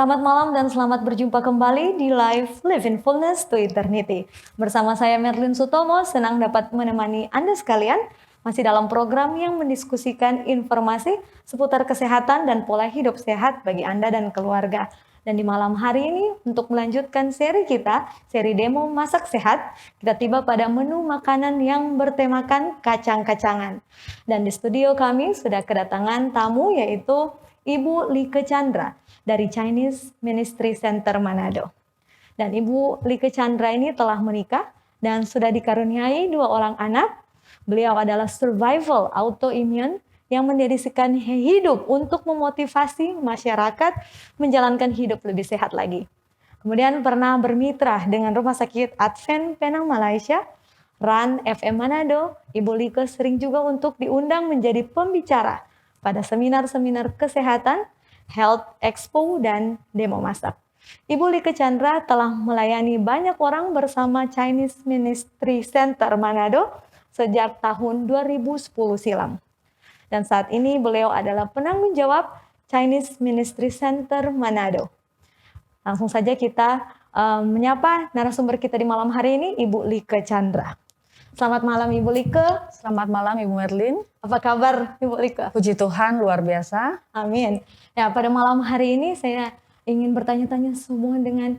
Selamat malam dan selamat berjumpa kembali di live Live in Fullness to Eternity. Bersama saya Merlin Sutomo, senang dapat menemani Anda sekalian masih dalam program yang mendiskusikan informasi seputar kesehatan dan pola hidup sehat bagi Anda dan keluarga. Dan di malam hari ini untuk melanjutkan seri kita, seri demo masak sehat, kita tiba pada menu makanan yang bertemakan kacang-kacangan. Dan di studio kami sudah kedatangan tamu yaitu Ibu Like Chandra dari Chinese Ministry Center Manado. Dan Ibu Like Chandra ini telah menikah dan sudah dikaruniai 2 orang anak. Beliau adalah survival autoimmune yang mendedikasikan hidup untuk memotivasi masyarakat menjalankan hidup lebih sehat lagi. Kemudian pernah bermitra dengan Rumah Sakit Advent Penang Malaysia, RAN FM Manado. Ibu Like sering juga untuk diundang menjadi pembicara pada seminar-seminar kesehatan, Health Expo, dan demo masak. Ibu Like Chandra telah melayani banyak orang bersama Chinese Ministry Center Manado sejak tahun 2010 silam. Dan saat ini beliau adalah penanggung jawab Chinese Ministry Center Manado. Langsung saja kita menyapa narasumber kita di malam hari ini, Ibu Like Chandra. Selamat malam Ibu Like. Selamat malam Ibu Merlin. Apa kabar Ibu Like? Puji Tuhan luar biasa. Amin. Ya, pada malam hari ini saya ingin bertanya-tanya sehubungan dengan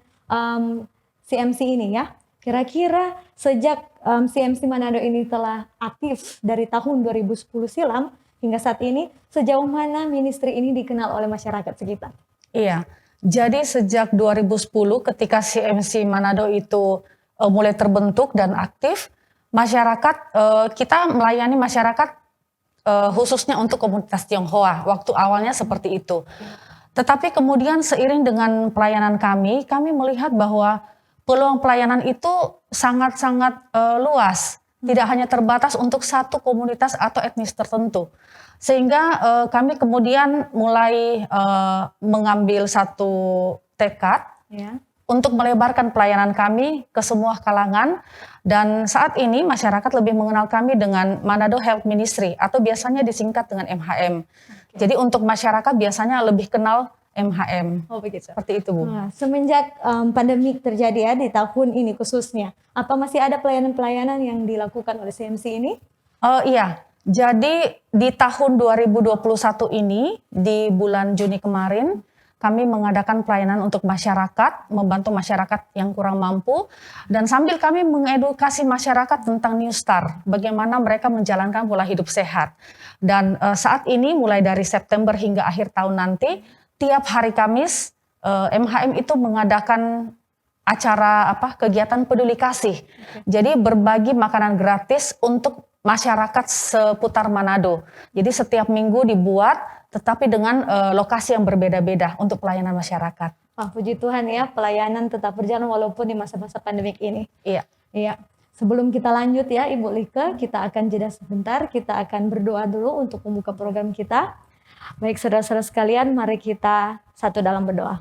CMC ini ya. Kira-kira sejak CMC Manado ini telah aktif dari tahun 2010 silam hingga saat ini, sejauh mana ministry ini dikenal oleh masyarakat sekitar? Iya, jadi sejak 2010 ketika CMC Manado itu mulai terbentuk dan aktif, masyarakat, kita melayani masyarakat khususnya untuk komunitas Tionghoa, waktu awalnya seperti itu. Tetapi kemudian seiring dengan pelayanan kami melihat bahwa peluang pelayanan itu sangat-sangat luas, tidak hanya terbatas untuk satu komunitas atau etnis tertentu. Sehingga kami kemudian mulai mengambil satu tekad untuk melebarkan pelayanan kami ke semua kalangan. Dan saat ini masyarakat lebih mengenal kami dengan Manado Health Ministry atau biasanya disingkat dengan MHM. Jadi untuk masyarakat biasanya lebih kenal MHM. Oh begitu. Seperti itu Bu. Nah, semenjak pandemi terjadi ya di tahun ini khususnya, apa masih ada pelayanan-pelayanan yang dilakukan oleh CMC ini? Iya. Jadi di tahun 2021 ini, di bulan Juni kemarin, kami mengadakan pelayanan untuk masyarakat, membantu masyarakat yang kurang mampu, dan sambil kami mengedukasi masyarakat tentang New Star, bagaimana mereka menjalankan pola hidup sehat. Dan saat ini mulai dari September hingga akhir tahun nanti, tiap hari Kamis, MHM itu mengadakan acara kegiatan peduli kasih. Jadi berbagi makanan gratis untuk masyarakat seputar Manado. Jadi setiap minggu dibuat, tetapi dengan lokasi yang berbeda-beda untuk pelayanan masyarakat. Puji Tuhan ya, pelayanan tetap berjalan walaupun di masa-masa pandemik ini. Iya. Iya. Sebelum kita lanjut ya Ibu Like, kita akan jeda sebentar, kita akan berdoa dulu untuk membuka program kita. Baik saudara-saudara sekalian, mari kita satu dalam berdoa.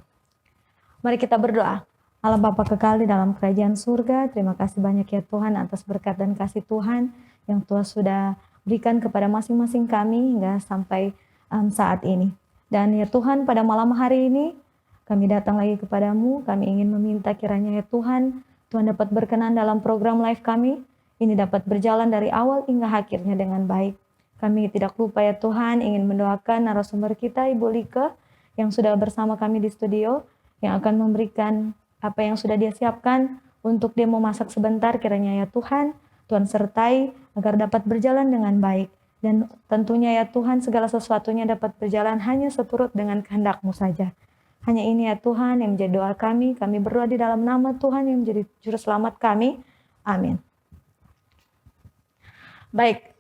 Mari kita berdoa. Allah Bapa kekal di dalam kerajaan surga, terima kasih banyak ya Tuhan atas berkat dan kasih Tuhan yang Tuhan sudah berikan kepada masing-masing kami hingga sampai saat ini. Dan ya Tuhan, pada malam hari ini kami datang lagi kepadamu, kami ingin meminta kiranya ya Tuhan, Tuhan dapat berkenan dalam program live kami, ini dapat berjalan dari awal hingga akhirnya dengan baik. Kami tidak lupa ya Tuhan, ingin mendoakan narasumber kita Ibu Like yang sudah bersama kami di studio, yang akan memberikan apa yang sudah dia siapkan untuk demo masak sebentar, kiranya ya Tuhan, Tuhan sertai agar dapat berjalan dengan baik. Dan tentunya ya Tuhan, segala sesuatunya dapat berjalan hanya seturut dengan kehendak-Mu saja. Hanya ini ya Tuhan yang menjadi doa kami berdoa di dalam nama Tuhan yang menjadi juru selamat kami. Amin. Baik,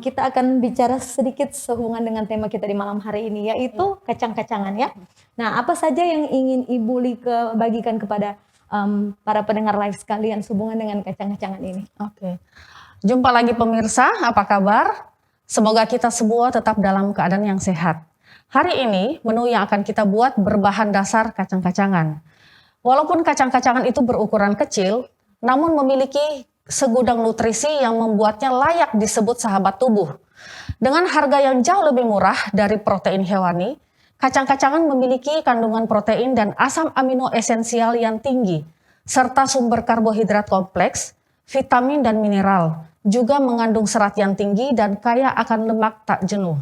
kita akan bicara sedikit sehubungan dengan tema kita di malam hari ini, yaitu kacang-kacangan ya. Nah, apa saja yang ingin Ibu Like bagikan kepada para pendengar live sekalian sehubungan dengan kacang-kacangan ini? Oke. Jumpa lagi pemirsa, apa kabar? Semoga kita semua tetap dalam keadaan yang sehat. Hari ini menu yang akan kita buat berbahan dasar kacang-kacangan. Walaupun kacang-kacangan itu berukuran kecil, namun memiliki segudang nutrisi yang membuatnya layak disebut sahabat tubuh. Dengan harga yang jauh lebih murah dari protein hewani, kacang-kacangan memiliki kandungan protein dan asam amino esensial yang tinggi, serta sumber karbohidrat kompleks, vitamin dan mineral, juga mengandung serat yang tinggi dan kaya akan lemak tak jenuh.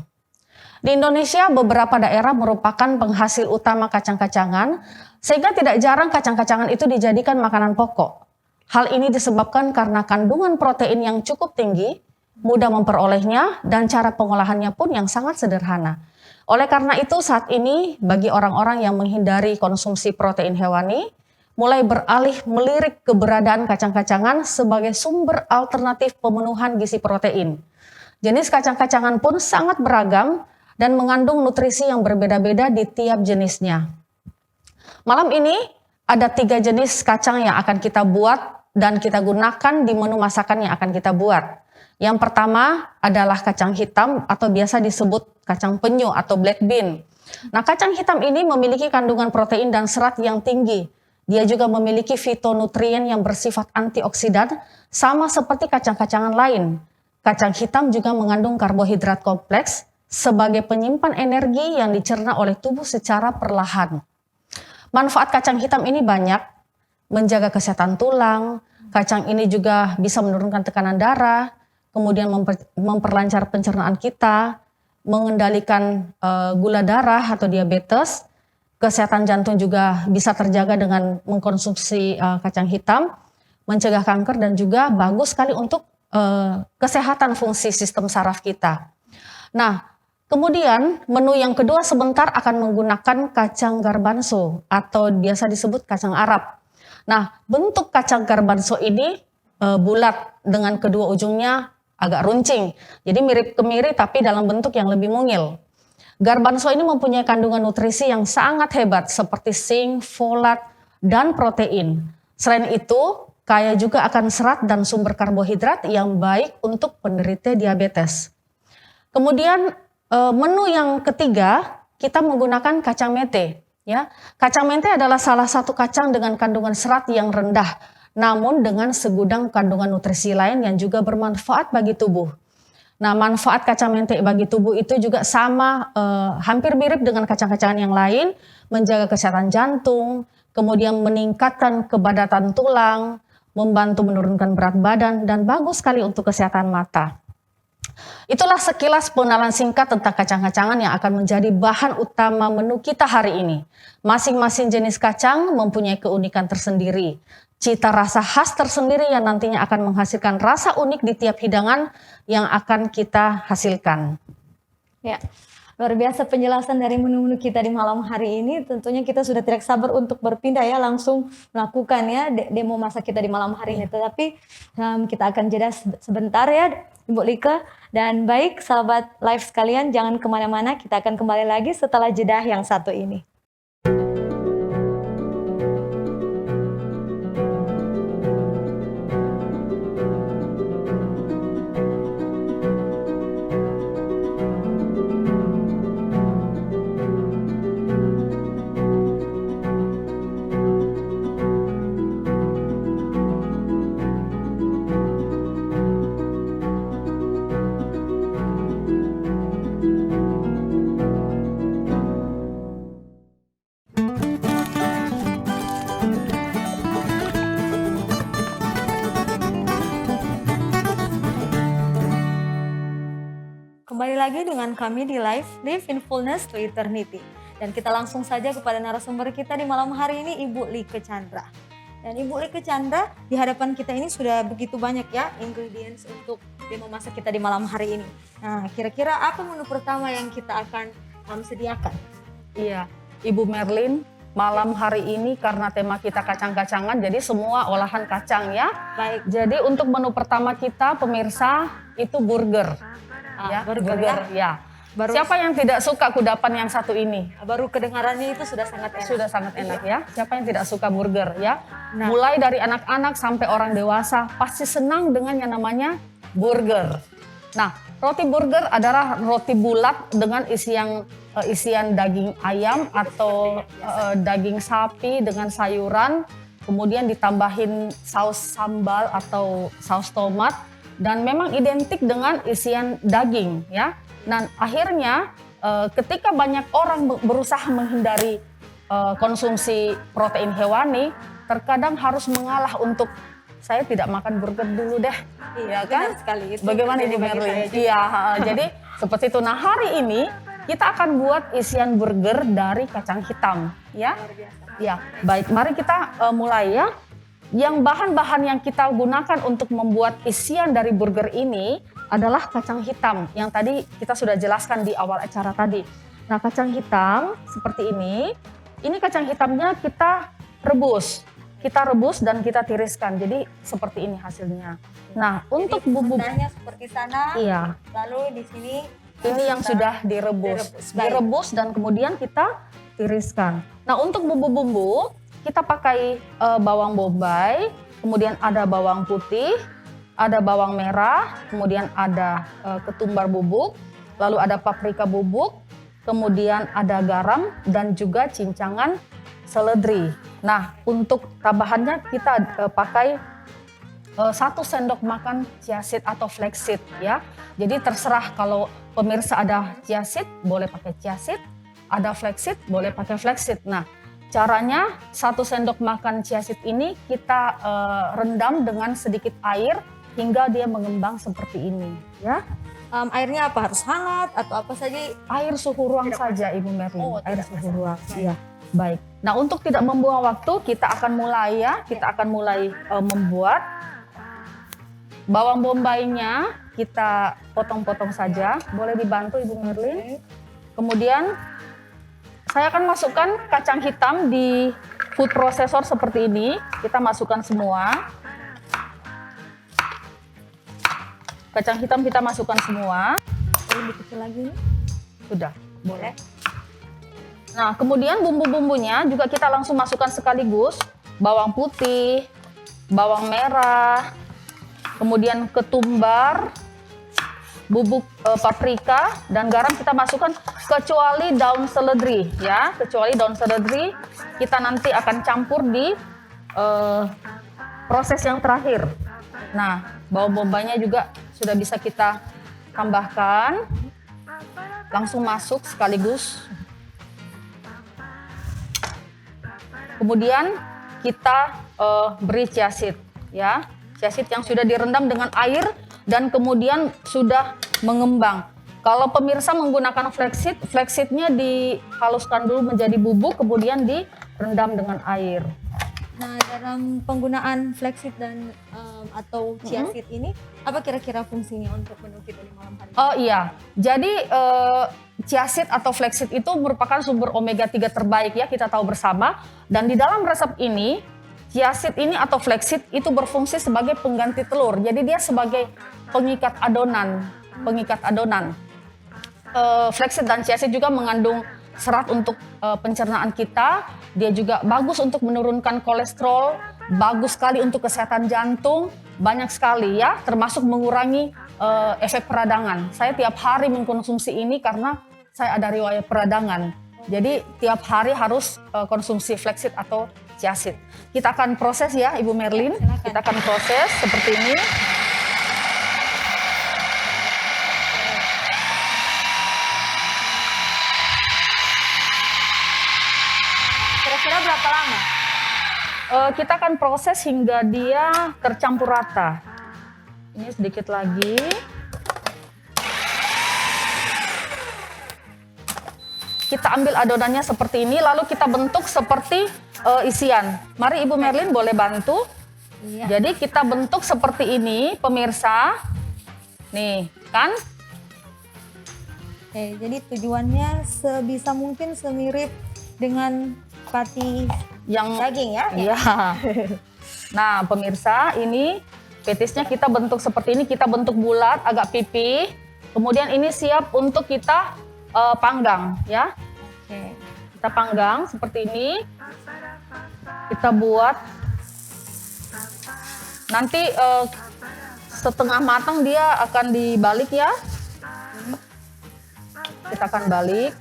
Di Indonesia, beberapa daerah merupakan penghasil utama kacang-kacangan, sehingga tidak jarang kacang-kacangan itu dijadikan makanan pokok. Hal ini disebabkan karena kandungan protein yang cukup tinggi, mudah memperolehnya, dan cara pengolahannya pun yang sangat sederhana. Oleh karena itu saat ini bagi orang-orang yang menghindari konsumsi protein hewani, mulai beralih melirik keberadaan kacang-kacangan sebagai sumber alternatif pemenuhan gizi protein. Jenis kacang-kacangan pun sangat beragam dan mengandung nutrisi yang berbeda-beda di tiap jenisnya. Malam ini ada 3 jenis kacang yang akan kita buat dan kita gunakan di menu masakan yang akan kita buat. Yang pertama adalah kacang hitam atau biasa disebut kacang penyu atau black bean. Nah, kacang hitam ini memiliki kandungan protein dan serat yang tinggi. Dia juga memiliki fitonutrien yang bersifat antioksidan sama seperti kacang-kacangan lain. Kacang hitam juga mengandung karbohidrat kompleks sebagai penyimpan energi yang dicerna oleh tubuh secara perlahan. Manfaat kacang hitam ini banyak, menjaga kesehatan tulang, kacang ini juga bisa menurunkan tekanan darah, kemudian memperlancar pencernaan kita, mengendalikan gula darah atau diabetes, kesehatan jantung juga bisa terjaga dengan mengkonsumsi kacang hitam, mencegah kanker dan juga bagus sekali untuk kesehatan fungsi sistem saraf kita. Nah, kemudian menu yang kedua sebentar akan menggunakan kacang garbanzo atau biasa disebut kacang Arab. Nah, bentuk kacang garbanzo ini bulat dengan kedua ujungnya agak runcing. Jadi mirip kemiri tapi dalam bentuk yang lebih mungil. Garbanzo ini mempunyai kandungan nutrisi yang sangat hebat seperti zinc, folat, dan protein. Selain itu, kaya juga akan serat dan sumber karbohidrat yang baik untuk penderita diabetes. Kemudian menu yang ketiga, kita menggunakan kacang mete. Ya, kacang mete adalah salah satu kacang dengan kandungan serat yang rendah, namun dengan segudang kandungan nutrisi lain yang juga bermanfaat bagi tubuh. Nah, manfaat kacang mete bagi tubuh itu juga sama, hampir mirip dengan kacang-kacangan yang lain, menjaga kesehatan jantung, kemudian meningkatkan kepadatan tulang, membantu menurunkan berat badan, dan bagus sekali untuk kesehatan mata. Itulah sekilas pengenalan singkat tentang kacang-kacangan yang akan menjadi bahan utama menu kita hari ini. Masing-masing jenis kacang mempunyai keunikan tersendiri, cita rasa khas tersendiri yang nantinya akan menghasilkan rasa unik di tiap hidangan yang akan kita hasilkan. Ya, luar biasa penjelasan dari menu-menu kita di malam hari ini. Tentunya kita sudah tidak sabar untuk berpindah ya, langsung melakukan ya demo masak kita di malam hari ini. Tetapi kita akan jeda sebentar ya Ibu Lika. Dan baik sahabat live sekalian, jangan kemana-mana, kita akan kembali lagi setelah jeda yang satu ini. Kembali lagi dengan kami di Live in Fullness to Eternity. Dan kita langsung saja kepada narasumber kita di malam hari ini, Ibu Lika Chandra. Dan Ibu Lika Chandra, di hadapan kita ini sudah begitu banyak ya ingredients untuk demo masak kita di malam hari ini. Nah, kira-kira apa menu pertama yang kita akan sediakan? Iya, Ibu Merlin, malam hari ini karena tema kita kacang-kacangan, jadi semua olahan kacang ya. Baik. Jadi untuk menu pertama kita pemirsa itu burger. Ya, burger ya. Siapa yang tidak suka kudapan yang satu ini? Baru kedengarannya itu sudah sangat enak. Sudah sangat enak ya. Siapa yang tidak suka burger ya? Nah, mulai dari anak-anak sampai orang dewasa pasti senang dengan yang namanya burger. Nah, roti burger adalah roti bulat dengan isian daging ayam atau daging sapi dengan sayuran, kemudian ditambahin saus sambal atau saus tomat, dan memang identik dengan isian daging ya. Dan akhirnya ketika banyak orang berusaha menghindari konsumsi protein hewani, terkadang harus mengalah untuk saya tidak makan burger dulu deh, ya kan? Benar sekali. Itu Bagaimana terjadi Ibu bagi Merlin? saya juga. Iya, jadi seperti itu. Nah, hari ini kita akan buat isian burger dari kacang hitam, ya. Luar biasa. Ya, baik. Mari kita mulai ya. Yang bahan-bahan yang kita gunakan untuk membuat isian dari burger ini adalah kacang hitam yang tadi kita sudah jelaskan di awal acara tadi. Nah, kacang hitam seperti ini. Ini kacang hitamnya kita rebus. Kita rebus dan kita tiriskan. Jadi seperti ini hasilnya. Nah, untuk bumbu Benarnya seperti sana. iya, Lalu di sini ini yang kita sudah direbus. Baik. Direbus dan kemudian kita tiriskan. Nah, untuk bumbu-bumbu kita pakai bawang bombay, kemudian ada bawang putih, ada bawang merah, kemudian ada ketumbar bubuk, lalu ada paprika bubuk, kemudian ada garam dan juga cincangan seledri. Nah, untuk tambahannya kita pakai 1 sendok makan chia seed atau flaxseed ya. Jadi terserah, kalau pemirsa ada chia seed boleh pakai chia seed, ada flaxseed boleh pakai flaxseed. Nah, caranya 1 sendok makan chia seed ini kita rendam dengan sedikit air hingga dia mengembang seperti ini ya. airnya apa? Harus hangat atau apa saja? Air suhu ruang Tidak saja Ibu Merlin, Oh, air tidak suhu ruang. Iya, baik. Nah, untuk tidak membuang waktu, kita akan mulai ya. Kita akan mulai membuat bawang bombaynya. Kita potong-potong saja. Boleh dibantu Ibu Merlin. Kemudian saya akan masukkan kacang hitam di food processor seperti ini. Kita masukkan semua. Kacang hitam kita masukkan semua. Lebih kecil lagi nih. Sudah, boleh. Nah, kemudian bumbu-bumbunya juga kita langsung masukkan sekaligus. Bawang putih, bawang merah, kemudian ketumbar, bubuk paprika, dan garam kita masukkan kecuali daun seledri ya. Kecuali daun seledri kita nanti akan campur di proses yang terakhir. Nah, bawang bombaynya juga sudah bisa kita tambahkan. Langsung masuk sekaligus. Kemudian kita beri chia seed ya. Chia seed yang sudah direndam dengan air dan kemudian sudah mengembang. Kalau pemirsa menggunakan flaxseed, flaxseednya dihaluskan dulu menjadi bubuk, kemudian direndam dengan air. Nah, dalam penggunaan flaxseed dan atau chia seed ini, apa kira-kira fungsinya untuk menu kita di malam hari? Oh iya, jadi chia seed atau flaxseed itu merupakan sumber omega 3 terbaik ya, kita tahu bersama. Dan di dalam resep ini, chia seed ini atau flaxseed itu berfungsi sebagai pengganti telur. Jadi dia sebagai pengikat adonan, Flaxseed dan chia seed juga mengandung serat untuk pencernaan kita. Dia juga bagus untuk menurunkan kolesterol, bagus sekali untuk kesehatan jantung, banyak sekali ya, termasuk mengurangi efek peradangan. Saya tiap hari mengkonsumsi ini karena saya ada riwayat peradangan. Jadi tiap hari harus konsumsi flaxseed atau chia seed. Kita akan proses ya Ibu Merlin, Silakan. kita akan proses seperti ini. Kira-kira berapa lama? Kita akan proses hingga dia tercampur rata. Ini sedikit lagi. Kita ambil adonannya seperti ini, lalu kita bentuk seperti isian. Mari Ibu Merlin boleh bantu. Iya. Jadi kita bentuk seperti ini, pemirsa. Nih, kan? Oke, jadi tujuannya sebisa mungkin semirip dengan pati Yang daging ya? Iya. Nah, pemirsa, ini petisnya kita bentuk seperti ini, kita bentuk bulat, agak pipih. Kemudian ini siap untuk kita panggang, ya. Oke. Kita panggang seperti ini. Kita buat. Nanti setengah matang dia akan dibalik ya. Kita akan balik.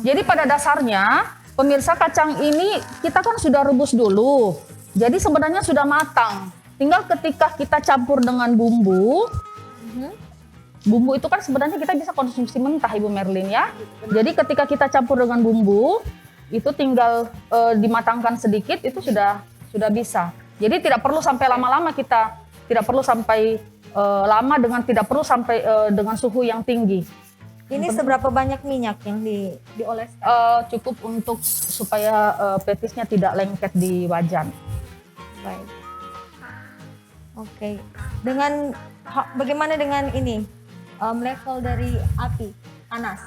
Jadi pada dasarnya, pemirsa, kacang ini kita kan sudah rebus dulu. Jadi sebenarnya sudah matang. Tinggal ketika kita campur dengan bumbu, bumbu itu kan sebenarnya kita bisa konsumsi mentah Ibu Merlin ya. Jadi ketika kita campur dengan bumbu, itu tinggal dimatangkan sedikit itu sudah bisa. Jadi tidak perlu sampai lama-lama kita, tidak perlu sampai lama tidak perlu sampai dengan suhu yang tinggi. Ini seberapa banyak minyak yang dioleskan? Cukup untuk supaya petisnya tidak lengket di wajan. Baik. Oke. Bagaimana dengan ini level dari api panas?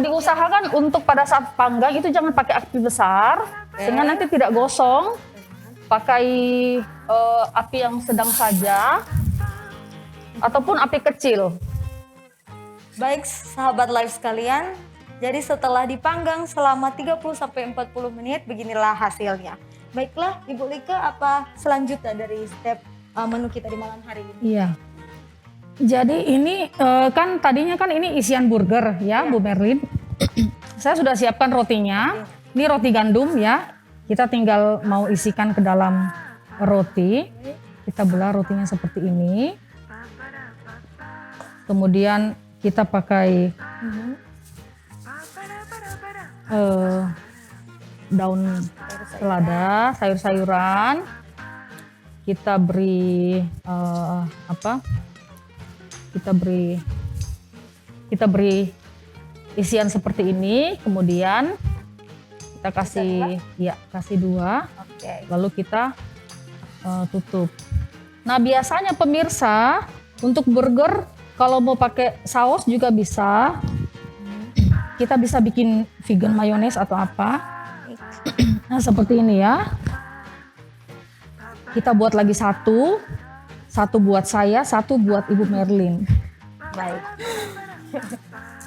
Diusahakan untuk pada saat panggang itu jangan pakai api besar, sehingga nanti tidak gosong. Pakai api yang sedang saja, ataupun api kecil. Baik sahabat live sekalian, jadi setelah dipanggang selama 30-40 menit, beginilah hasilnya. Baiklah Ibu Lika, apa selanjutnya dari step menu kita di malam hari ini? Iya. Jadi ini kan tadinya kan ini isian burger ya, Bu Merlin. Saya sudah siapkan rotinya. Ini roti gandum ya. Kita tinggal mau isikan ke dalam roti. Kita belah rotinya seperti ini. Kemudian kita pakai daun selada, sayur-sayuran. Kita beri kita beri isian seperti ini. Kemudian kita kasih dua. Oke. Lalu kita tutup. Nah biasanya pemirsa untuk burger kalau mau pakai saus juga bisa. Kita bisa bikin vegan mayones atau apa. Nah seperti ini ya. Kita buat lagi satu buat saya, satu buat Ibu Merlin. Baik.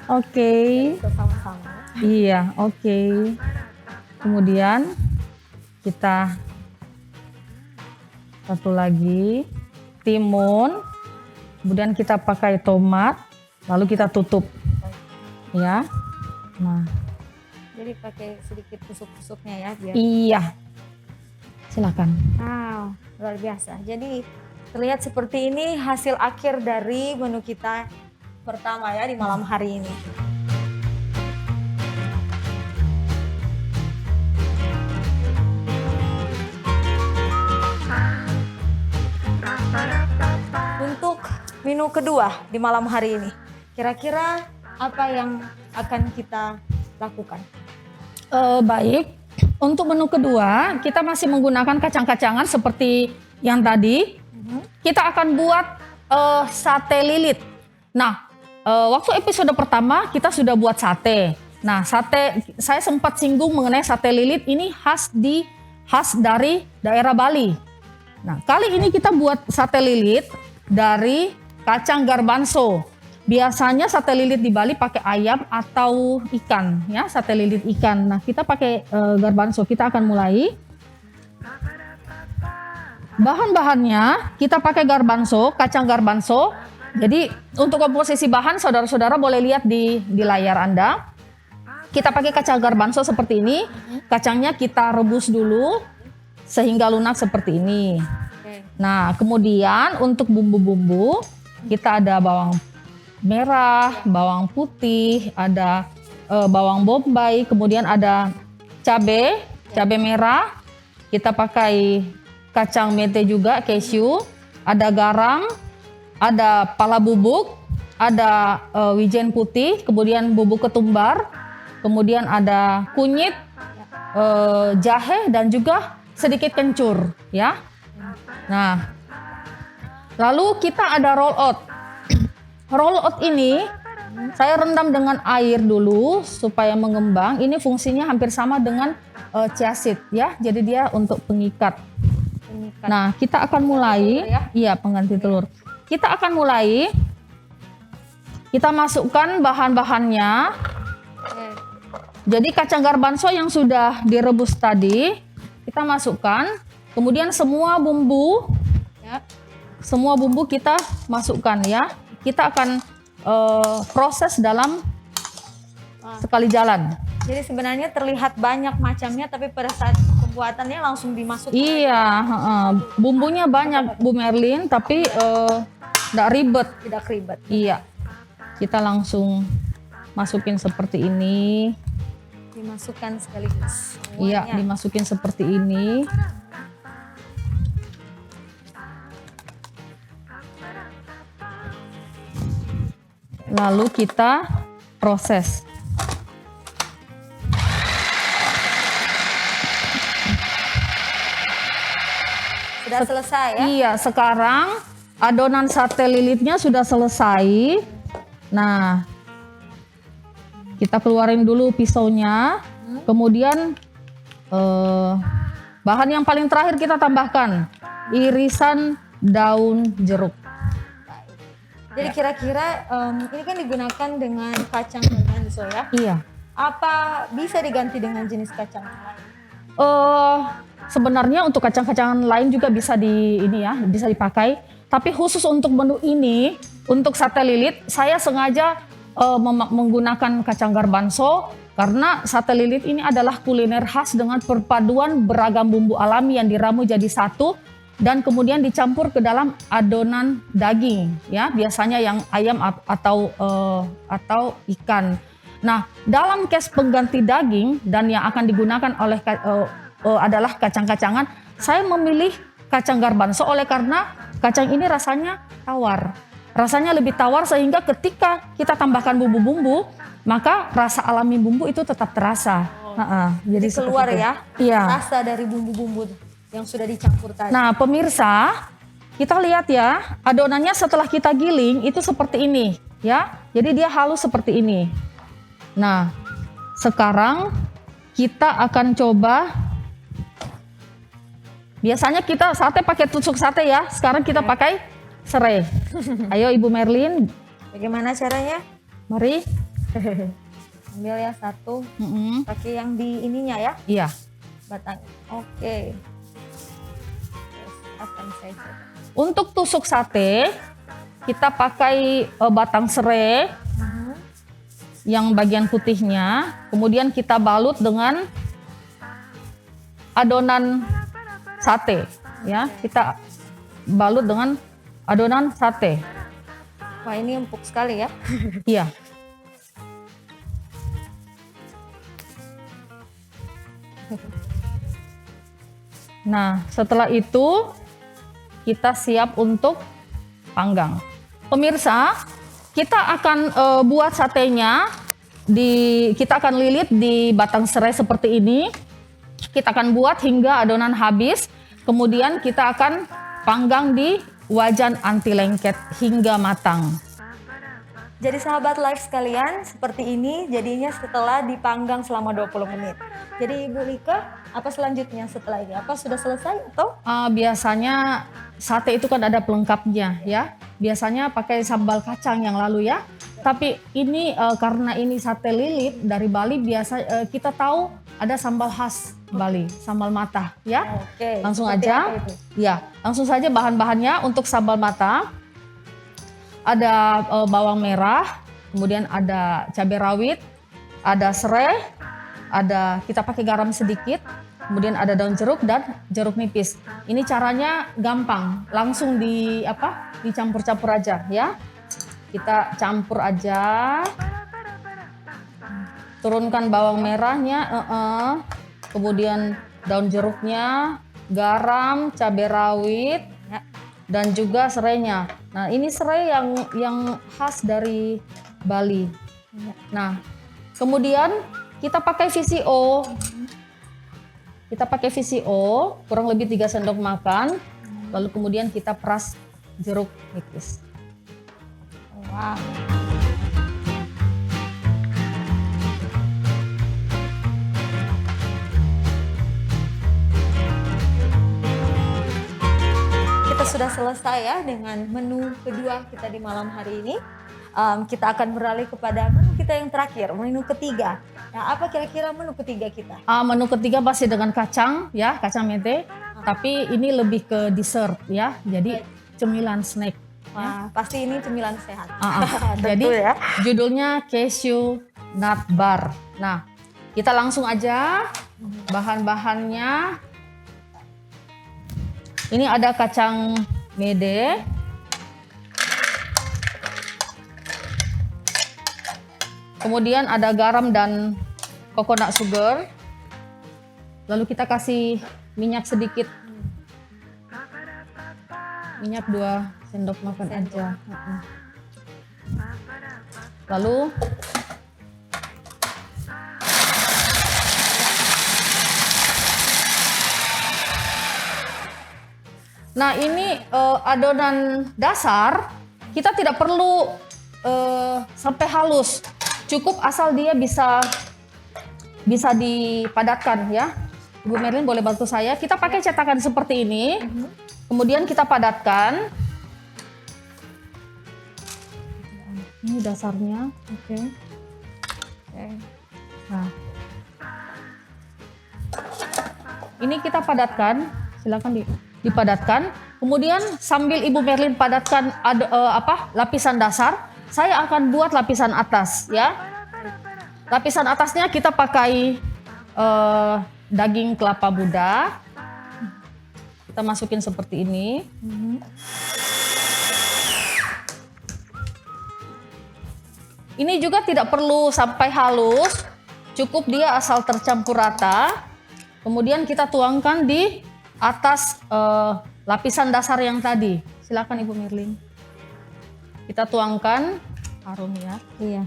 Oke. Sama-sama. Iya, oke. Kemudian kita satu lagi timun. Kemudian kita pakai tomat, lalu kita tutup. Ya. Nah, jadi pakai sedikit tusuk-tusuknya ya biar. iya. Silakan. Wow, luar biasa. Jadi terlihat seperti ini hasil akhir dari menu kita pertama ya di malam hari ini. Untuk menu kedua di malam hari ini, kira-kira apa yang akan kita lakukan? Baik, untuk menu kedua kita masih menggunakan kacang-kacangan seperti yang tadi. Kita akan buat sate lilit. Nah, waktu episode pertama kita sudah buat sate. Nah, sate saya sempat singgung mengenai sate lilit ini khas dari daerah Bali. Nah, kali ini kita buat sate lilit dari kacang garbanzo. Biasanya sate lilit di Bali pakai ayam atau ikan, ya, sate lilit ikan. Nah, kita pakai garbanzo. Kita akan mulai. Bahan-bahannya kita pakai garbanzo, kacang garbanzo. Jadi untuk komposisi bahan saudara-saudara boleh lihat di layar Anda. Kita pakai kacang garbanzo seperti ini. Kacangnya kita rebus dulu sehingga lunak seperti ini. Nah, kemudian untuk bumbu-bumbu kita ada bawang merah, bawang putih, ada bawang bombay, kemudian ada cabai merah. Kita pakai kacang mete juga, keju, ada garam, ada pala bubuk, ada wijen putih, kemudian bubuk ketumbar, kemudian ada kunyit, jahe dan juga sedikit kencur, ya. Nah, lalu kita ada roll out. Roll out ini saya rendam dengan air dulu supaya mengembang. Ini fungsinya hampir sama dengan chia seed, ya. Jadi dia untuk pengikat. Nah, kita akan mulai, iya, pengganti telur. Kita akan mulai. Kita masukkan bahan-bahannya. Jadi kacang garbanzo yang sudah direbus tadi kita masukkan. Kemudian semua bumbu, ya, semua bumbu kita masukkan, ya. Kita akan proses dalam sekali jalan. Jadi sebenarnya terlihat banyak macamnya, tapi pada saat pembuatannya langsung dimasukkan. Iya, bumbunya banyak Bu Merlin, tapi Nggak ribet. Tidak ribet. Iya, kita langsung masukin seperti ini. Dimasukkan sekaligus. Iya, semuanya. dimasukin seperti ini. Lalu kita proses. Sudah selesai ya? Iya, sekarang adonan sate lilitnya sudah selesai. Nah, kita keluarin dulu pisaunya. Kemudian bahan yang paling terakhir kita tambahkan irisan daun jeruk. Jadi kira-kira ini kan digunakan dengan kacang garbanzo ya? Iya. Apa bisa diganti dengan jenis kacang lain? Sebenarnya untuk kacang-kacangan lain juga bisa bisa dipakai. Tapi khusus untuk menu ini, untuk sate lilit, saya sengaja menggunakan kacang garbanzo karena sate lilit ini adalah kuliner khas dengan perpaduan beragam bumbu alami yang diramu jadi satu dan kemudian dicampur ke dalam adonan daging, ya biasanya yang ayam atau ikan. Nah, dalam case pengganti daging dan yang akan digunakan oleh adalah kacang-kacangan, saya memilih kacang garbanzo oleh karena kacang ini rasanya tawar. Rasanya lebih tawar sehingga ketika kita tambahkan bumbu-bumbu, maka rasa alami bumbu itu tetap terasa. Jadi keluar seperti itu. ya Iya. rasa dari bumbu-bumbu yang sudah dicampur tadi. Nah, pemirsa, kita lihat ya, adonannya setelah kita giling itu seperti ini, ya. Jadi dia halus seperti ini. Nah, sekarang kita akan coba. Biasanya kita sate pakai tusuk sate ya. Sekarang kita pakai serai. Ayo Ibu Merlin, Bagaimana caranya? mari. Ambil ya satu, Mm-mm. pakai yang di ininya ya, Iya. batang. Oke. Terus akan saya coba. Untuk tusuk sate, kita pakai batang serai yang bagian putihnya. Kemudian kita balut dengan adonan sate, ya. Kita balut dengan adonan sate. Wah, ini empuk sekali ya. Iya. Nah, setelah itu kita siap untuk panggang. Pemirsa, kita akan buat satenya kita akan lilit di batang serai seperti ini. Kita akan buat hingga adonan habis. Kemudian kita akan panggang di wajan anti lengket hingga matang. Jadi sahabat live sekalian, seperti ini jadinya setelah dipanggang selama 20 menit. Jadi Ibu Lika, apa selanjutnya setelah ini? Apa sudah selesai atau? Biasanya sate itu kan ada pelengkapnya ya. Biasanya pakai sambal kacang yang lalu ya. Tapi ini karena ini sate lilit dari Bali, kita tahu ada sambal khas Bali, sambal matah ya. Oke. Langsung seperti aja. apa itu? Ya, langsung saja bahan-bahannya untuk sambal matah. Ada bawang merah, kemudian ada cabai rawit, ada serai, kita pakai garam sedikit, kemudian ada daun jeruk dan jeruk nipis. Ini caranya gampang, langsung dicampur-campur aja ya. Kita campur aja. Turunkan bawang merahnya, kemudian daun jeruknya, garam, cabai rawit, dan juga serainya. Nah, ini serai yang khas dari Bali. Nah, kemudian kita pakai VCO. Kita pakai VCO kurang lebih 3 sendok makan. Lalu kemudian kita peras jeruk nipis. Wow. Kita sudah selesai ya dengan menu kedua kita di malam hari ini. Kita akan beralih kepada menu kita yang terakhir, menu ketiga. Nah, apa kira-kira menu ketiga kita? Menu ketiga pasti dengan kacang ya, kacang mete. Tapi ini lebih ke dessert ya, jadi cemilan snack. Wah, pasti ini cemilan sehat. Jadi Tentu ya. judulnya cashew nut bar. Nah, kita langsung aja bahan-bahannya. Ini ada kacang mede, Kemudian ada garam dan coconut sugar. Lalu kita kasih minyak sedikit. Minyak 2 sendok makan aja. Lalu nah ini adonan dasar kita tidak perlu sampai halus, cukup asal dia bisa dipadatkan ya. Ibu Merlin boleh bantu saya, kita pakai cetakan seperti ini, kemudian kita padatkan. Ini dasarnya, oke. Nah, ini kita padatkan, silakan dipadatkan. Kemudian sambil Ibu Merlin padatkan lapisan dasar, saya akan buat lapisan atas ya. Lapisan atasnya kita pakai daging kelapa muda. Kita masukin seperti ini. Ini juga tidak perlu sampai halus, cukup dia asal tercampur rata. Kemudian kita tuangkan di atas lapisan dasar yang tadi. Silakan Ibu Merlin. Kita tuangkan harum ya. Iya.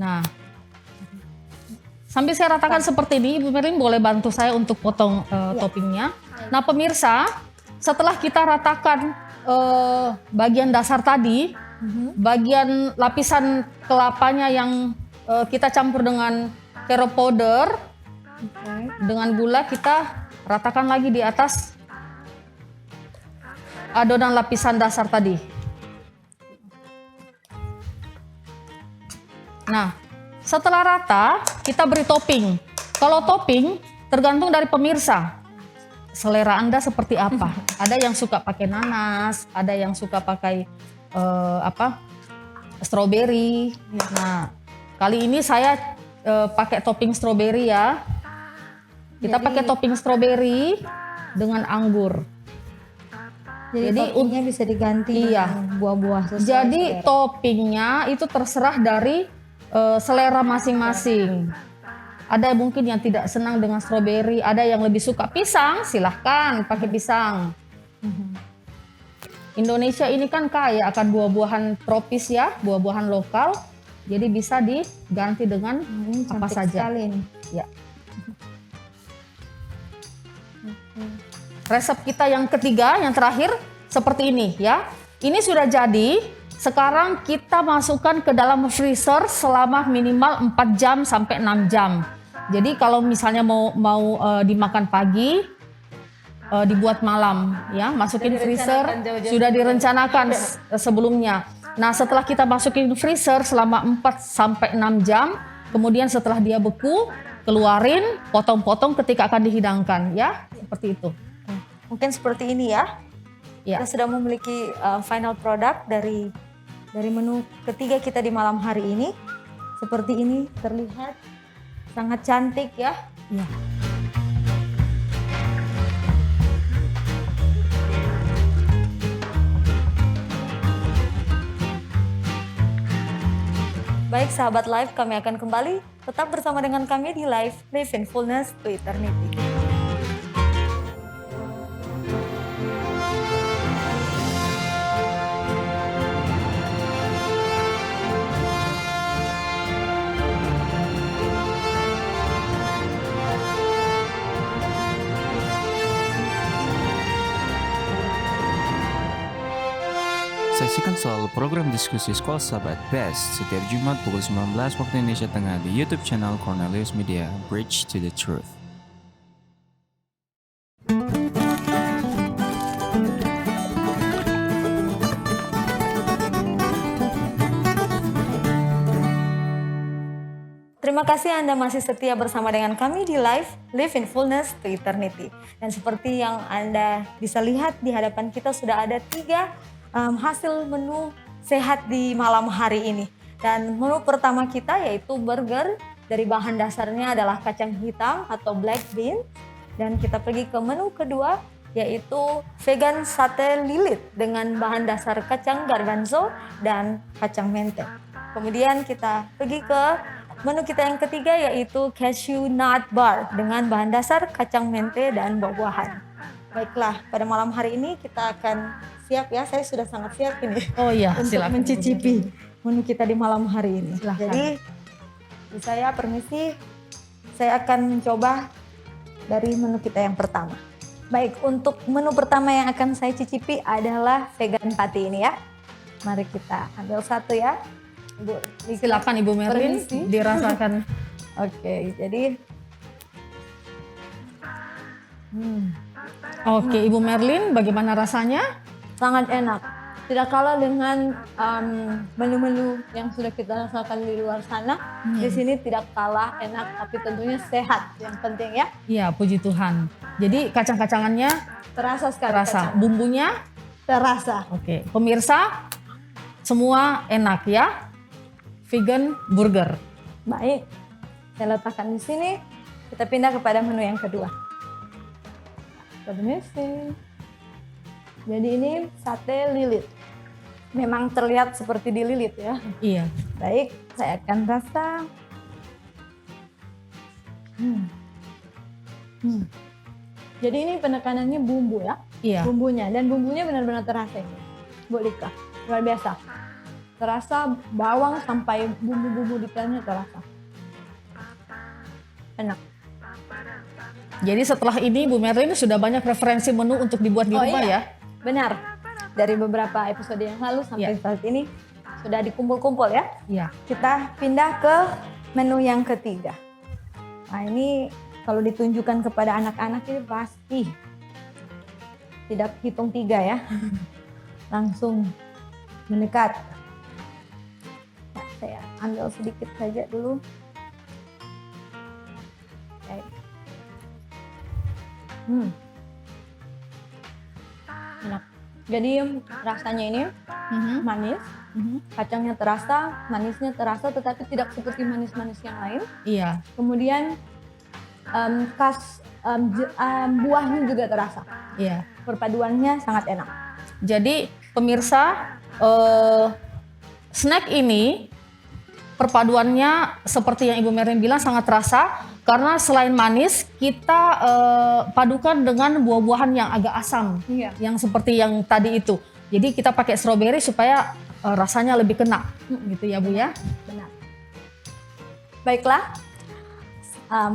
Nah, sambil saya ratakan seperti ini, Ibu Merlin boleh bantu saya untuk potong toppingnya. Nah pemirsa, setelah kita ratakan bagian dasar tadi, bagian lapisan kelapanya yang kita campur dengan carob powder, dengan gula kita ratakan lagi di atas adonan lapisan dasar tadi. Nah, setelah rata, kita beri topping. Kalau topping, tergantung dari pemirsa. Selera Anda seperti apa. Ada yang suka pakai nanas, ada yang suka pakai strawberry. Nah, kali ini saya pakai topping strawberry ya. Kita pakai topping strawberry dengan anggur. Jadi toppingnya bisa diganti dengan buah-buah sesuai Jadi selera. toppingnya itu terserah dari selera masing-masing. Ada mungkin yang tidak senang dengan strawberry, ada yang lebih suka pisang, silahkan pakai pisang. Indonesia ini kan kaya akan buah-buahan tropis ya, buah-buahan lokal. Jadi bisa diganti dengan apa saja. Sekali nih. Ya. Resep kita yang ketiga, yang terakhir seperti ini ya. Ini sudah jadi. Sekarang kita masukkan ke dalam freezer selama minimal 4 jam sampai 6 jam. Jadi kalau misalnya mau dimakan pagi, dibuat malam ya, masukin freezer, sudah direncanakan sebelumnya. Nah, setelah kita masukin freezer selama 4 sampai 6 jam, kemudian setelah dia beku, keluarin, potong-potong ketika akan dihidangkan ya, seperti itu. Mungkin seperti ini ya. Ya. Kita sudah memiliki final product dari menu ketiga kita di malam hari ini. Seperti ini, terlihat sangat cantik ya. Ya. Baik sahabat Live, kami akan kembali tetap bersama dengan kami di Live Live in Fullness to Eternity. Saksikan selalu program diskusi Sekolah Sahabat Best setiap Jumat pukul 19 waktu Indonesia Tengah di YouTube channel Cornelius Media, Bridge to the Truth. Terima kasih Anda masih setia bersama dengan kami di Live Live in Fullness to Eternity. Dan seperti yang Anda bisa lihat di hadapan kita sudah ada 3 hasil menu sehat di malam hari ini. Dan menu pertama kita yaitu burger, dari bahan dasarnya adalah kacang hitam atau black bean. Dan kita pergi ke menu kedua yaitu vegan sate lilit dengan bahan dasar kacang garbanzo dan kacang mente. Kemudian kita pergi ke menu kita yang ketiga, yaitu cashew nut bar dengan bahan dasar kacang mente dan buah-buahan. Baiklah, pada malam hari ini kita akan siap ya, saya sudah sangat siap ini Oh iya, untuk silakan. mencicipi menu kita di malam hari ini. Silahkan. Jadi saya permisi, saya akan mencoba dari menu kita yang pertama. Baik, untuk menu pertama yang akan saya cicipi adalah vegan patty ini ya. Mari kita ambil satu ya. Ibu, Silakan Ibu Merlin Permisi. dirasakan. Oke, jadi Oke, Ibu Merlin, bagaimana rasanya? sangat enak. Tidak kalah dengan menu-menu yang sudah kita rasakan di luar sana. Di sini tidak kalah enak, tapi tentunya sehat yang penting ya. Iya, puji Tuhan. Jadi kacang-kacangannya Terasa sekali. terasa, kacang. bumbunya Terasa. oke. Pemirsa, semua enak ya. Vegan burger. Baik, saya letakkan di sini. Kita pindah kepada menu yang kedua. Permisi. Jadi ini sate lilit. Memang terlihat seperti dililit ya. Iya. Baik, saya akan rasa. Jadi ini penekanannya bumbu ya, Iya. bumbunya. Dan bumbunya benar-benar terasa ini. Bu Lika, luar biasa. Terasa bawang sampai bumbu-bumbu detailnya terasa. Enak. Jadi setelah ini Bu Merlin sudah banyak referensi menu untuk dibuat di rumah iya. ya. Benar. Dari beberapa episode yang lalu sampai Iya. saat ini sudah dikumpul-kumpul ya. Iya. Kita pindah ke menu yang ketiga. Nah ini kalau ditunjukkan kepada anak-anak ini pasti tidak hitung 3 ya. Langsung mendekat. Nah, saya ambil sedikit saja dulu. Baik. Enak. Jadi rasanya ini manis, kacangnya terasa, manisnya terasa, tetapi tidak seperti manis-manis yang lain. Iya. Kemudian buahnya juga terasa. Iya. Perpaduannya sangat enak. Jadi pemirsa, snack ini perpaduannya seperti yang Ibu Merlin bilang sangat terasa karena selain manis kita padukan dengan buah-buahan yang agak asam, Iya. yang seperti yang tadi itu. Jadi kita pakai stroberi supaya rasanya lebih kena, gitu ya Bu ya. Benar. Baiklah,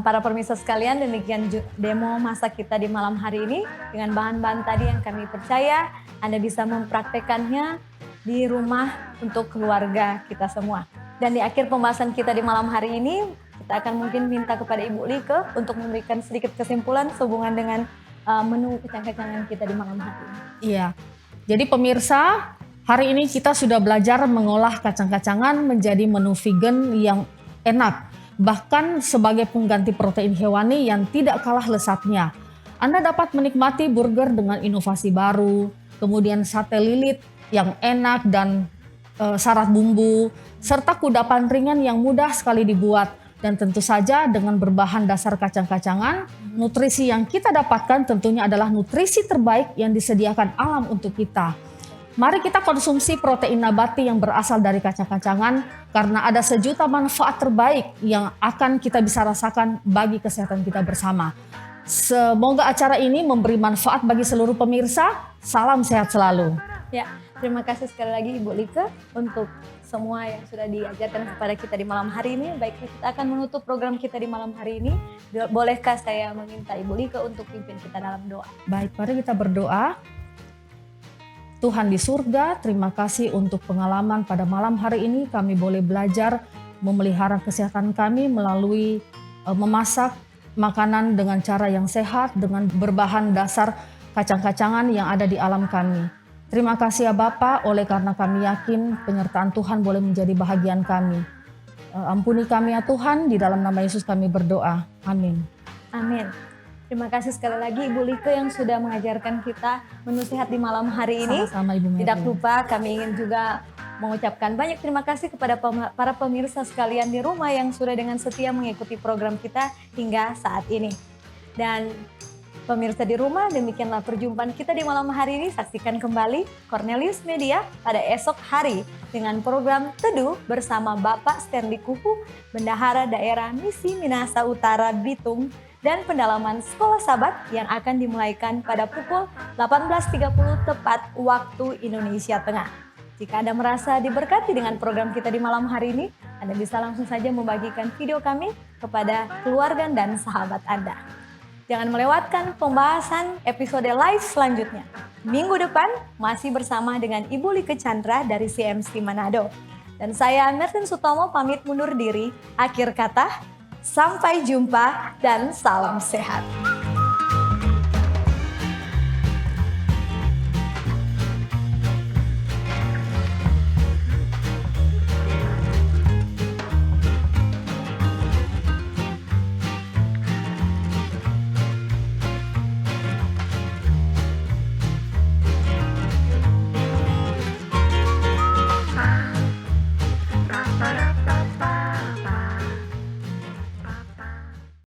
para pemirsa sekalian, demikian demo masak kita di malam hari ini dengan bahan-bahan tadi yang kami percaya Anda bisa mempraktekannya di rumah untuk keluarga kita semua. Dan di akhir pembahasan kita di malam hari ini, kita akan mungkin minta kepada Ibu Like untuk memberikan sedikit kesimpulan sehubungan dengan menu kacang-kacangan kita di malam hari ini. Iya. Jadi pemirsa, hari ini kita sudah belajar mengolah kacang-kacangan menjadi menu vegan yang enak. Bahkan sebagai pengganti protein hewani yang tidak kalah lezatnya. Anda dapat menikmati burger dengan inovasi baru, kemudian sate lilit yang enak dan syarat bumbu, serta kudapan ringan yang mudah sekali dibuat. Dan tentu saja dengan berbahan dasar kacang-kacangan, nutrisi yang kita dapatkan tentunya adalah nutrisi terbaik yang disediakan alam untuk kita. Mari kita konsumsi protein nabati yang berasal dari kacang-kacangan karena ada sejuta manfaat terbaik yang akan kita bisa rasakan bagi kesehatan kita bersama. Semoga acara ini memberi manfaat bagi seluruh pemirsa. Salam sehat selalu. Ya, terima kasih sekali lagi Ibu Like untuk semua yang sudah diajarkan kepada kita di malam hari ini. Baik, kita akan menutup program kita di malam hari ini. Bolehkah saya meminta Ibu Like untuk pimpin kita dalam doa? Baik, mari kita berdoa. Tuhan di surga, terima kasih untuk pengalaman pada malam hari ini. Kami boleh belajar memelihara kesehatan kami melalui memasak makanan dengan cara yang sehat, dengan berbahan dasar kacang-kacangan yang ada di alam kami. Terima kasih ya Bapa, oleh karena kami yakin penyertaan Tuhan boleh menjadi bahagian kami. Ampuni kami ya Tuhan, di dalam nama Yesus kami berdoa. Amin. Amin. Terima kasih sekali lagi Ibu Like yang sudah mengajarkan kita menu sehat di malam hari ini. Sama-sama Ibu Merlin. Tidak lupa kami ingin juga mengucapkan banyak terima kasih kepada para pemirsa sekalian di rumah yang sudah dengan setia mengikuti program kita hingga saat ini. Dan Pemirsa di rumah, demikianlah perjumpaan kita di malam hari ini. Saksikan kembali Cornelius Media pada esok hari dengan program Teduh bersama Bapak Stanley Kuhu, Bendahara Daerah Misi Minahasa Utara Bitung, dan pendalaman Sekolah Sabat yang akan dimulaikan pada pukul 18.30 tepat waktu Indonesia Tengah. Jika Anda merasa diberkati dengan program kita di malam hari ini, Anda bisa langsung saja membagikan video kami kepada keluarga dan sahabat Anda. Jangan melewatkan pembahasan episode live selanjutnya. Minggu depan masih bersama dengan Ibu Like Chandra dari CMC Manado. Dan saya Merlin Sutomo pamit mundur diri. Akhir kata, sampai jumpa dan salam sehat.